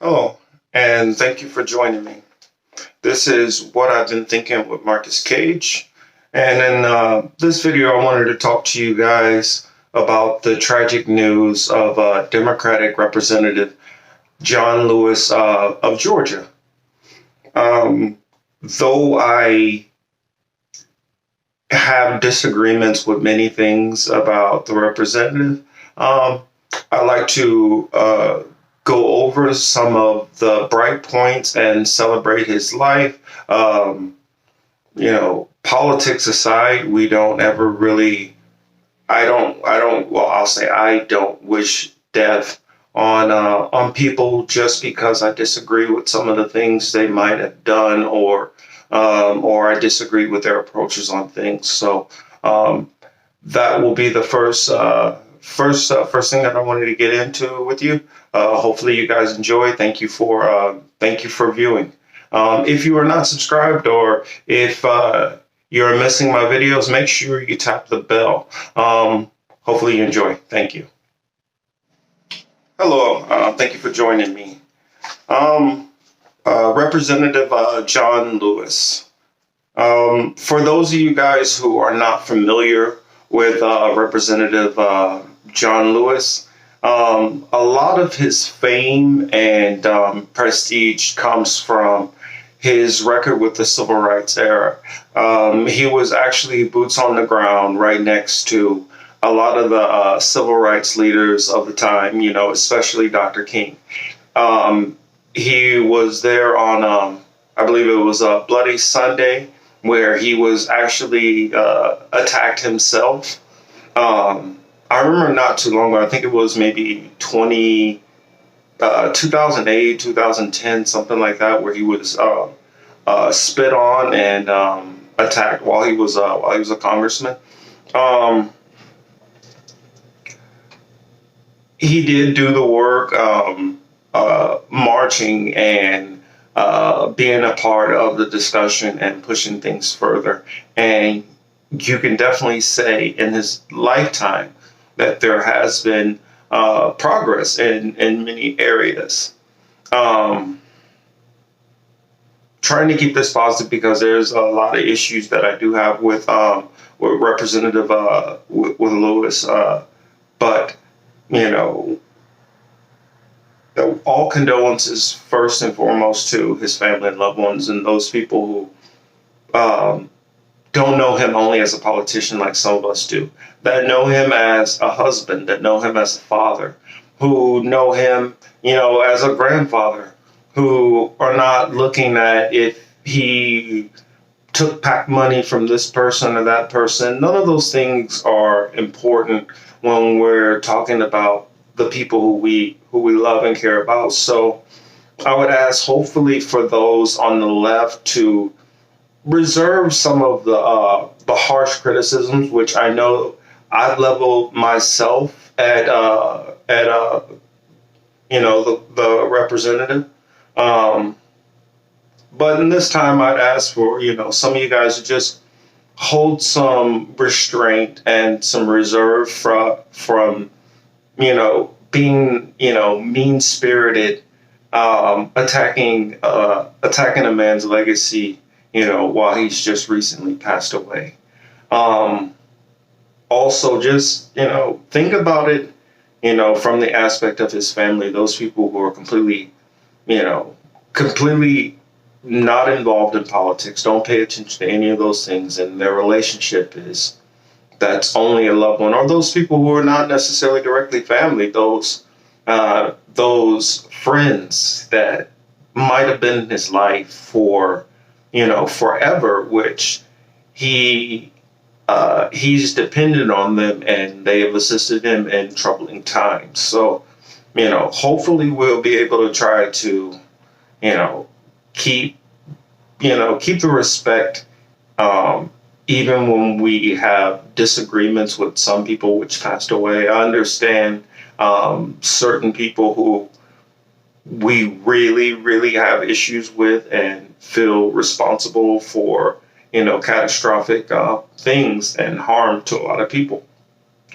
Hello, and thank you for joining me. This is What I've Been Thinking with Marcus Cage. And in this video, I wanted to talk to you guys about the tragic news of Democratic Representative John Lewis of Georgia. Though I have disagreements with many things about the representative, I like to go over some of the bright points and celebrate his life. Politics aside, we don't ever really, I'll say I don't wish death on people just because I disagree with some of the things they might have done or I disagree with their approaches on things. So that will be the first thing that I wanted to get into with you. Hopefully you guys enjoy. Thank you for viewing. If you are not subscribed or if you're missing my videos, make sure you tap the bell. Hopefully you enjoy. Thank you. Hello. Thank you for joining me. Representative John Lewis. For those of you guys who are not familiar with Representative John Lewis, a lot of his fame and prestige comes from his record with the civil rights era. He was actually boots on the ground right next to a lot of the civil rights leaders of the time, especially Dr. King. He was there on, I believe it was Bloody Sunday, where he was actually attacked himself. I remember not too long ago, I think it was maybe 2008, 2010, something like that, where he was spit on and attacked while he was a congressman. He did do the work, marching and being a part of the discussion and pushing things further. And you can definitely say in his lifetime that there has been progress in many areas. Trying to keep this positive because there's a lot of issues that I do have with Representative with Lewis, but all condolences first and foremost to his family and loved ones and those people who don't know him only as a politician like some of us do, that know him as a husband, that know him as a father, who know him, as a grandfather, who are not looking at if he took PAC money from this person or that person. None of those things are important when we're talking about the people who we love and care about. So I would ask, hopefully, for those on the left to reserve some of the harsh criticisms, which I know I've leveled myself at the representative. But in this time, I'd ask for some of you guys to just hold some restraint and some reserve from being mean-spirited, attacking a man's legacy, while he's just recently passed away. Also, just think about it, from the aspect of his family, those people who are completely not involved in politics, don't pay attention to any of those things, and their relationship that's only a loved one, or those people who are not necessarily directly family, those friends that might have been in his life for forever, which he's dependent on them and they have assisted him in troubling times. So hopefully we'll be able to try to keep the respect, even when we have disagreements with some people which passed away. I understand certain people who we really, really have issues with and feel responsible for, catastrophic things and harm to a lot of people.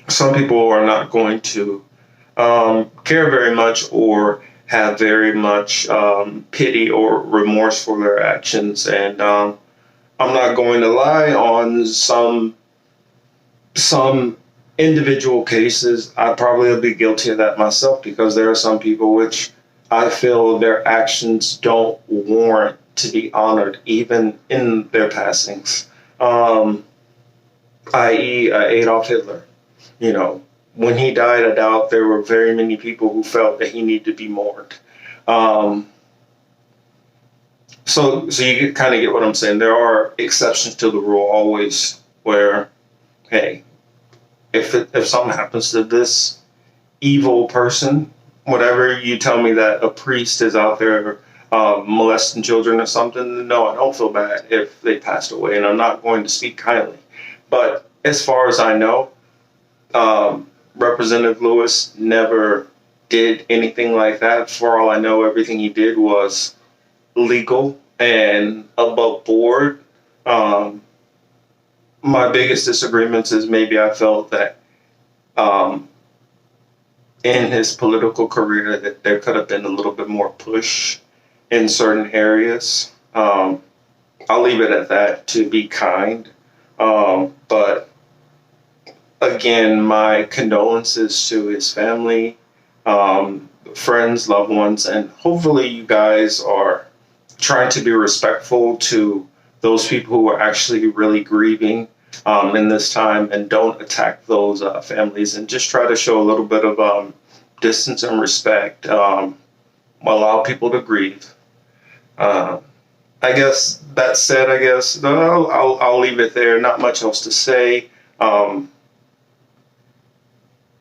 Some people are not going to care very much or have very much pity or remorse for their actions. And I'm not going to lie, on some individual cases, I probably will be guilty of that myself, because there are some people which I feel their actions don't warrant to be honored, even in their passings. Um, i.e., Adolf Hitler. You know, when he died, I doubt there were very many people who felt that he needed to be mourned. Um, so you kind of get what I'm saying. There are exceptions to the rule always, where, hey, if something happens to this evil person, whatever you tell me that a priest is out there molesting children or something, no, I don't feel bad if they passed away, and I'm not going to speak kindly. But as far as I know, Representative Lewis never did anything like that. For all I know, everything he did was legal and above board. Um, my biggest disagreements is maybe I felt that um, in his political career that there could have been a little bit more push in certain areas. I'll leave it at that, to be kind. But again, my condolences to his family, friends, loved ones, and hopefully you guys are trying to be respectful to those people who are actually really grieving in this time, and don't attack those families, and just try to show a little bit of distance and respect. Allow people to grieve. Uh, I guess that said, I guess I'll leave it there. Not much else to say. Um,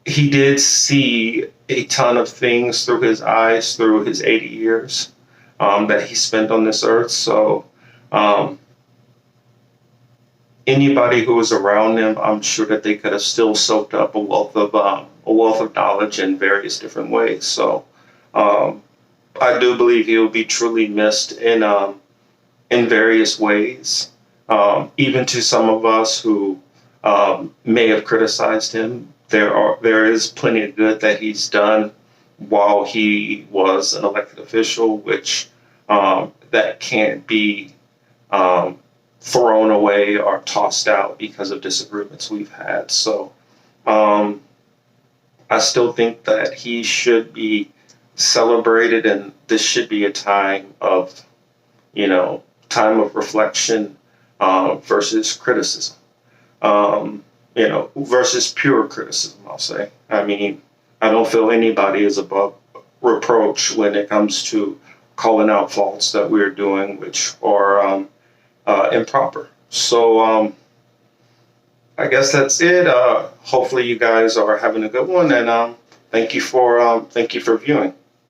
he did see a ton of things through his eyes, through his 80 years that he spent on this earth. So um, anybody who was around him, I'm sure that they could have still soaked up a wealth of knowledge in various different ways. So um, I do believe he will be truly missed in various ways. Even to some of us who may have criticized him, there is plenty of good that he's done while he was an elected official, which that can't be um, thrown away or tossed out because of disagreements we've had. So um, I still think that he should be celebrated, and this should be a time of, time of reflection versus criticism. Versus pure criticism, I'll say. I mean, I don't feel anybody is above reproach when it comes to calling out faults that we're doing, which are improper. So I guess that's it. Hopefully, you guys are having a good one, and thank you for viewing.